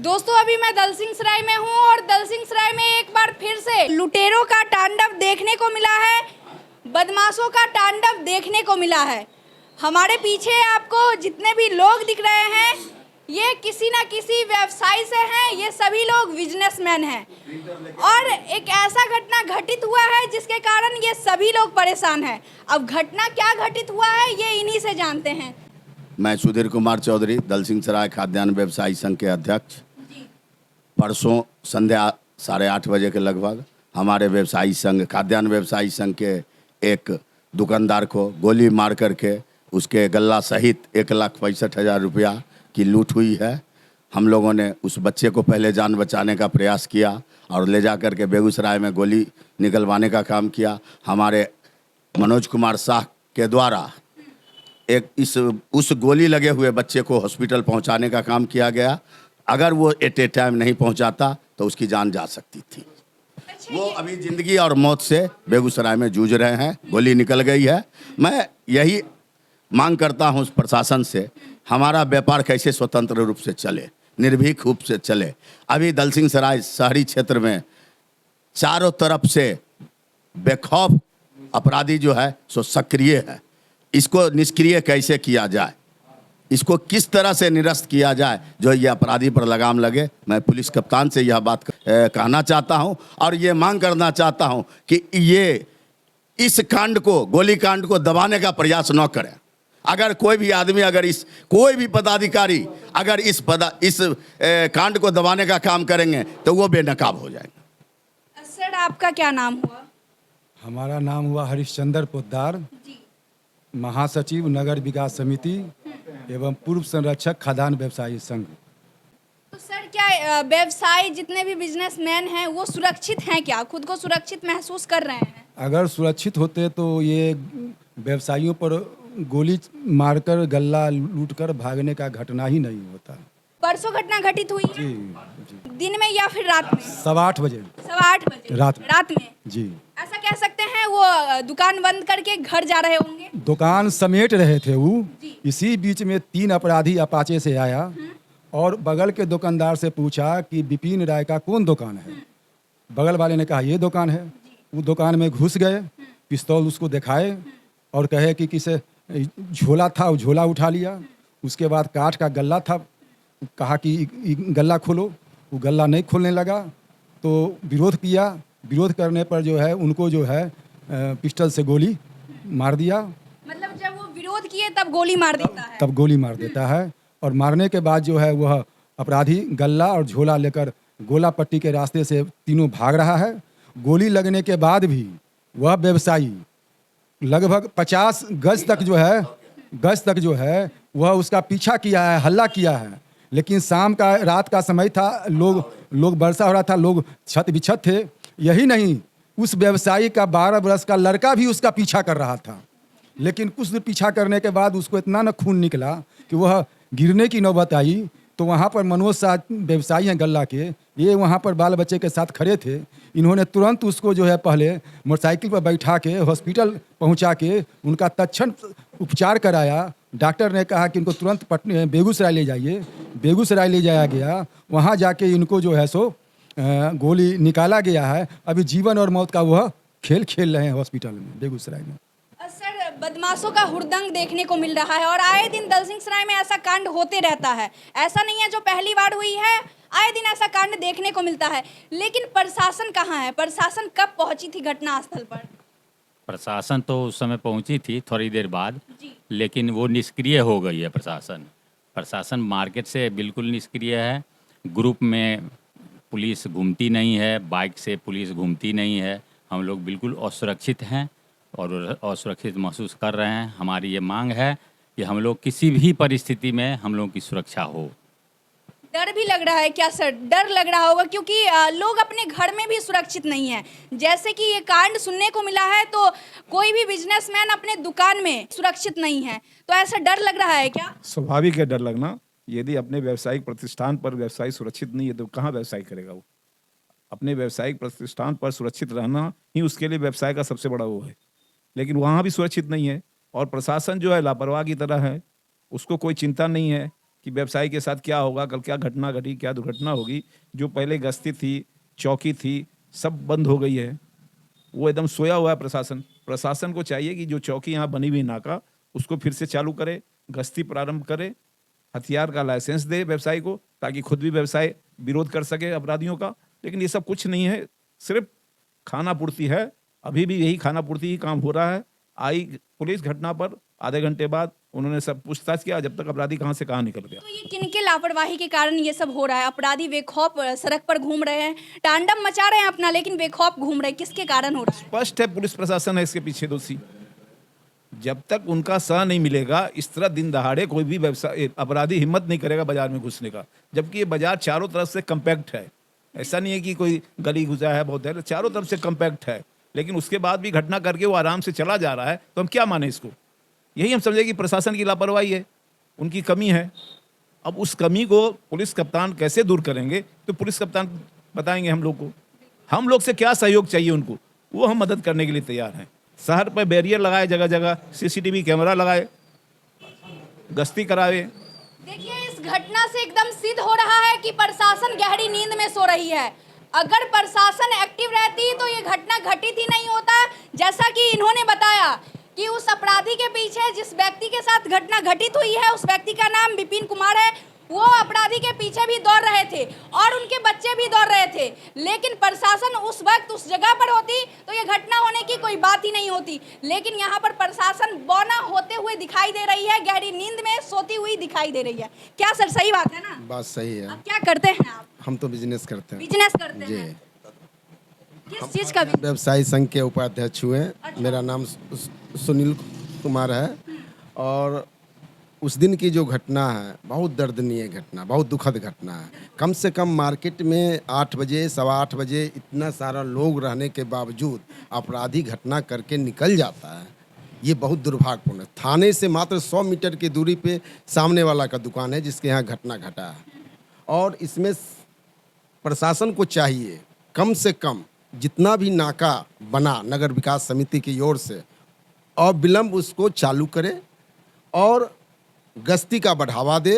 दोस्तों अभी मैं दलसिंह सराय में हूँ और दलसिंह सराय में एक बार फिर से लुटेरों का तांडव देखने को मिला है, बदमाशों का तांडव देखने को मिला है। हमारे पीछे आपको जितने भी लोग दिख रहे हैं ये किसी ना किसी व्यवसाय से हैं, ये सभी लोग बिजनेसमैन हैं और एक ऐसा घटना घटित हुआ है जिसके कारण ये सभी लोग परेशान हैं। अब घटना क्या घटित हुआ है ये इन्हीं से जानते हैं। मैं सुधीर कुमार चौधरी, दलसिंह सराय खाद्यान्न व्यवसायी संघ के अध्यक्ष। परसों संध्या 8:30 बजे के लगभग हमारे व्यवसायी संघ खाद्यान्न व्यवसायी संघ के एक दुकानदार को गोली मार करके उसके गल्ला सहित 1,65,000 रुपया की लूट हुई है। हम लोगों ने उस बच्चे को पहले जान बचाने का प्रयास किया और ले जा करके बेगूसराय में गोली निकलवाने का काम किया। हमारे मनोज कुमार शाह के द्वारा उस गोली लगे हुए बच्चे को हॉस्पिटल पहुंचाने का काम किया गया। अगर वो एट ए टाइम नहीं पहुंचाता तो उसकी जान जा सकती थी। वो अभी जिंदगी और मौत से बेगूसराय में जूझ रहे हैं, गोली निकल गई है। मैं यही मांग करता हूं प्रशासन से, हमारा व्यापार कैसे स्वतंत्र रूप से चले, निर्भीक रूप से चले। अभी दलसिंह सराय शहरी क्षेत्र में चारों तरफ से बेखौफ अपराधी जो है सो सक्रिय है। इसको निष्क्रिय कैसे किया जाए, इसको किस तरह से निरस्त किया जाए जो ये अपराधी पर लगाम लगे। मैं पुलिस कप्तान से यह बात कहना चाहता हूं और ये मांग करना चाहता हूं कि ये इस कांड को, गोली कांड को दबाने का प्रयास न करें। अगर कोई भी आदमी, अगर कोई भी पदाधिकारी अगर इस कांड को दबाने का काम करेंगे तो वो बेनकाब हो जाएंगे। सर आपका क्या नाम हुआ? हमारा नाम हुआ हरिश्चंद्र पोद्दार, महासचिव नगर विकास समिति एवं पूर्व संरक्षक खाद्यान्न व्यवसायी संघ। तो सर क्या व्यवसाय जितने भी बिजनेसमैन हैं वो सुरक्षित हैं क्या, खुद को सुरक्षित महसूस कर रहे हैं? अगर सुरक्षित होते तो ये व्यवसायियों पर गोली मारकर गल्ला लूटकर भागने का घटना ही नहीं होता। परसों घटना घटित हुई है? जी। दिन में या फिर रात में? 8:15 बजे। 8:15 बजे रात में? जी। ऐसा कह सकते हैं वो दुकान बंद करके घर जा रहे होंगे? दुकान समेट रहे थे वो। इसी बीच में 3 अपराधी अपाचे से आया और बगल के दुकानदार से पूछा कि विपिन राय का कौन दुकान है। बगल वाले ने कहा ये दुकान है। वो दुकान में घुस गए, पिस्तौल उसको दिखाए और कहे कि किसे झोला था, वो झोला उठा लिया। उसके बाद काठ का गल्ला था, कहा कि गल्ला खोलो। वो गल्ला नहीं खोलने लगा तो विरोध किया। विरोध करने पर जो है उनको जो है पिस्टल से गोली मार दिया। मतलब जब वो विरोध किए तब गोली मार देता है? तब गोली मार देता है और मारने के बाद जो है वह अपराधी गल्ला और झोला लेकर गोला पट्टी के रास्ते से तीनों भाग रहा है। गोली लगने के बाद भी वह व्यवसायी लगभग 50 गज तक जो है वह उसका पीछा किया है, हल्ला किया है। लेकिन रात का समय था, लोग वर्षा हो रहा था, लोग छत बिछत थे। यही नहीं, उस व्यवसायी का 12 वर्ष का लड़का भी उसका पीछा कर रहा था। लेकिन कुछ देर पीछा करने के बाद उसको इतना न खून निकला कि वह गिरने की नौबत आई। तो वहाँ पर मनोज शाह व्यवसायी हैं गल्ला के, ये वहाँ पर बाल बच्चे के साथ खड़े थे। इन्होंने तुरंत उसको जो है पहले मोटरसाइकिल पर बैठा के हॉस्पिटल पहुँचा के उनका तत्क्षण उपचार कराया। डॉक्टर ने कहा कि इनको तुरंत बेगूसराय ले जाइए। बेगूसराय ले जाया गया, वहाँ जाके इनको जो है सो गोली निकाला गया है। अभी जीवन और मौत का वह खेल खेल रहे हैं हॉस्पिटल में बेगूसराय में। सर बदमाशों का हुड़दंग देखने को मिल रहा है और आए दिन दलसिंह सराय में ऐसा कांड होते रहता है। ऐसा नहीं है जो पहली बार हुई है, आए दिन ऐसा कांड देखने को मिलता है। लेकिन प्रशासन कहाँ है? प्रशासन कब पहुंची थी घटनास्थल पर? प्रशासन तो उस समय पहुंची थी थोड़ी देर बाद, लेकिन वो निष्क्रिय हो गई है। प्रशासन मार्केट से बिल्कुल निष्क्रिय है। ग्रुप में पुलिस घूमती नहीं है, बाइक से पुलिस घूमती नहीं है। हम लोग बिल्कुल असुरक्षित हैं और असुरक्षित महसूस कर रहे हैं। हमारी ये मांग है कि हम लोग किसी भी परिस्थिति में हम लोगों की सुरक्षा हो। डर भी लग रहा है क्या सर? डर लग रहा होगा क्योंकि लोग अपने घर में भी सुरक्षित नहीं है। जैसे कि ये कांड सुनने को मिला है तो कोई भी बिजनेसमैन अपने दुकान में सुरक्षित नहीं है, तो ऐसा डर लग रहा है क्या? स्वाभाविक है डर लगना। यदि अपने व्यावसायिक प्रतिष्ठान पर व्यवसायी सुरक्षित नहीं है तो कहाँ व्यवसाय करेगा वो? अपने व्यावसायिक प्रतिष्ठान पर सुरक्षित रहना ही उसके लिए व्यवसाय का सबसे बड़ा वो है। लेकिन वहाँ भी सुरक्षित नहीं है और प्रशासन जो है लापरवाह की तरह है। उसको कोई चिंता नहीं है कि व्यवसायी के साथ क्या होगा, कल क्या घटना घटी, क्या दुर्घटना होगी। जो पहले गश्ती थी, चौकी थी, सब बंद हो गई है। वो एकदम सोया हुआ है प्रशासन। प्रशासन को चाहिए कि जो चौकी यहाँ बनी हुई नाका, उसको फिर से चालू करे, गश्ती प्रारंभ करे, हथियार का लाइसेंस दे व्यवसायी को, ताकि खुद भी व्यवसाय विरोध कर सके अपराधियों का। लेकिन ये सब कुछ नहीं है, सिर्फ खाना पूर्ति है। अभी भी यही खाना पूर्ति ही काम हो रहा है। आई पुलिस घटना पर आधे घंटे बाद उन्होंने सब पूछताछ किया, जब तक अपराधी कहाँ से कहाँ निकल गया। तो ये किनके लापरवाही के कारण ये सब हो रहा है? अपराधी बेखौफ सड़क पर घूम रहे हैं, तांडव मचा रहे हैं अपना, लेकिन बेखौफ घूम रहे हैं, किसके कारण हो रहा है? स्पष्ट है पुलिस प्रशासन है इसके पीछे दोषी। जब तक उनका सह नहीं मिलेगा, इस तरह दिन दहाड़े कोई भी व्यवसाय अपराधी हिम्मत नहीं करेगा बाजार में घुसने का। जबकि ये बाजार चारों तरफ से कम्पैक्ट है, ऐसा नहीं है कि कोई गली घुसा है बहुत है, चारों तरफ से कम्पैक्ट है। लेकिन उसके बाद भी घटना करके वो आराम से चला जा रहा है, तो हम क्या माने इसको? यही हम समझे कि प्रशासन की लापरवाही है, उनकी कमी है। अब उस कमी को पुलिस कप्तान कैसे दूर करेंगे, तो पुलिस कप्तान बताएंगे हम लोग को। हम लोग से क्या सहयोग चाहिए उनको, वो हम मदद करने के लिए तैयार हैं। शहर पर बैरियर लगाए, जगह जगह सीसीटीवी कैमरा लगाए, गश्ती करावे। देखिए, इस घटना से एकदम सिद्ध हो रहा है कि प्रशासन गहरी नींद में सो रही है। अगर प्रशासन एक्टिव रहती तो ये घटना घटित ही नहीं होता। जैसा कि इन्होंने बताया कि उस अपराधी के पीछे जिस व्यक्ति के साथ घटना घटित हुई है, उस व्यक्ति का नाम विपिन कुमार है। वो अपराधी के पीछे भी दौड़ रहे थे और उनके बच्चे भी दौड़ रहे थे, लेकिन प्रशासन उस वक्त उस जगह पर होती तो ये घटना होने की कोई बात ही नहीं होती। लेकिन यहाँ पर प्रशासन बौना होते हुए दिखाई दे रही है, गहरी नींद में सोती हुई दिखाई दे रही है। क्या सर, सही बात है ना? बात सही है। आप क्या करते हैं? आप हम तो बिजनेस करते हैं बिजनेस करते जी। हैं? किस चीज का बिजनेस? व्यवसायी संघ के उपाध्यक्ष हुए। मेरा नाम सुनील कुमार है। और उस दिन की जो घटना है बहुत दर्दनीय घटना, बहुत दुखद घटना है। कम से कम मार्केट में 8 बजे, सवा 8 बजे इतना सारा लोग रहने के बावजूद अपराधी घटना करके निकल जाता है, ये बहुत दुर्भाग्यपूर्ण है। थाने से मात्र 100 मीटर की दूरी पे सामने वाला का दुकान है जिसके यहाँ घटना घटा है। और इसमें प्रशासन को चाहिए कम से कम जितना भी नाका बना नगर विकास समिति की ओर से, और विलम्ब उसको चालू करे और गश्ती का बढ़ावा दे।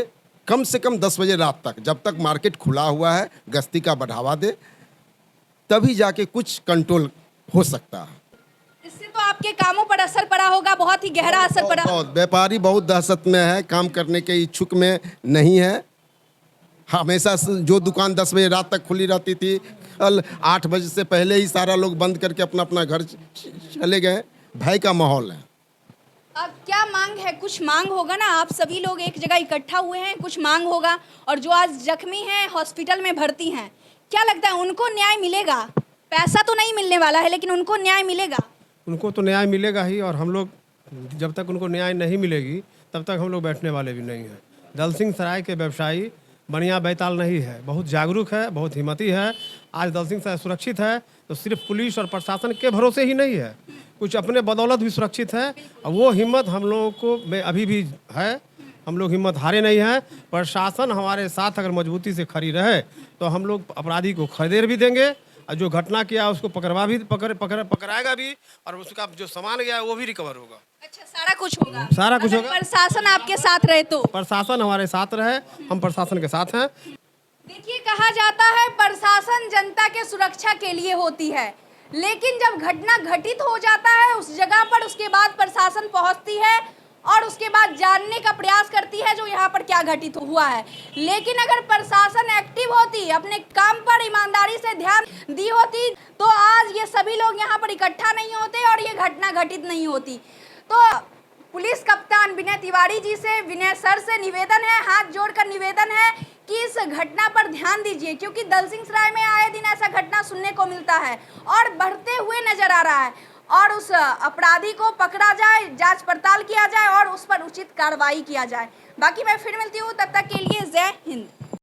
कम से कम 10 बजे रात तक, जब तक मार्केट खुला हुआ है, गश्ती का बढ़ावा दे, तभी जाके कुछ कंट्रोल हो सकता है। इससे तो आपके कामों पर असर पड़ा होगा, बहुत ही गहरा असर पड़ा। बहुत व्यापारी बहुत दहशत में है, काम करने के इच्छुक में नहीं है। हमेशा जो दुकान 10 बजे रात तक खुली रहती थी, कल 8 बजे से पहले ही सारा लोग बंद करके अपना अपना घर चले गए। भय का माहौल है। अब क्या मांग है? कुछ मांग होगा ना, आप सभी लोग एक जगह इकट्ठा हुए हैं, कुछ मांग होगा। और जो आज जख्मी हैं, हॉस्पिटल में भर्ती हैं, क्या लगता है उनको न्याय मिलेगा? पैसा तो नहीं मिलने वाला है, लेकिन उनको न्याय मिलेगा? उनको तो न्याय मिलेगा ही। और हम लोग जब तक उनको न्याय नहीं मिलेगी तब तक हम लोग बैठने वाले भी नहीं हैं। दल सिंह सराय के व्यवसायी बढ़िया बैताल नहीं है, बहुत जागरूक है, बहुत हिम्मती है। आज दल सिंह सराय सुरक्षित है तो सिर्फ पुलिस और प्रशासन के भरोसे ही नहीं है, कुछ अपने बदौलत भी सुरक्षित है। और वो हिम्मत हम लोगों को में अभी भी है। हम लोग हिम्मत हारे नहीं हैं। प्रशासन हमारे साथ अगर मजबूती से खड़ी रहे तो हम लोग अपराधी को खदेड़ भी देंगे, और जो घटना किया उसको पकड़ाएगा भी, और उसका जो सामान गया है वो भी रिकवर होगा। अच्छा, सारा कुछ होगा? सारा कुछ अगर होगा। प्रशासन आपके साथ रहे तो? प्रशासन हमारे साथ रहे, हम प्रशासन के साथ हैं। देखिए, कहा जाता है प्रशासन जनता के सुरक्षा के लिए होती है, लेकिन जब घटना घटित हो जाता है उस जगह पर, उसके बाद प्रशासन पहुंचती है और उसके बाद जानने का प्रयास करती है जो यहाँ पर क्या घटित हुआ है। लेकिन अगर प्रशासन एक्टिव होती, अपने काम पर ईमानदारी से ध्यान दी होती, तो आज ये सभी लोग यहाँ पर इकट्ठा नहीं होते और ये घटना घटित नहीं होती। तो पुलिस कप्तान विनय तिवारी जी से, विनय सर से निवेदन है, हाथ जोड़कर निवेदन है कि इस घटना पर ध्यान दीजिए, क्योंकि दल सिंह सराय में आए दिन ऐसा घटना सुनने को मिलता है और बढ़ते हुए नजर आ रहा है। और उस अपराधी को पकड़ा जाए, जांच पड़ताल किया जाए और उस पर उचित कार्रवाई किया जाए। बाकी मैं फिर मिलती हूँ, तब तक के लिए जय हिंद।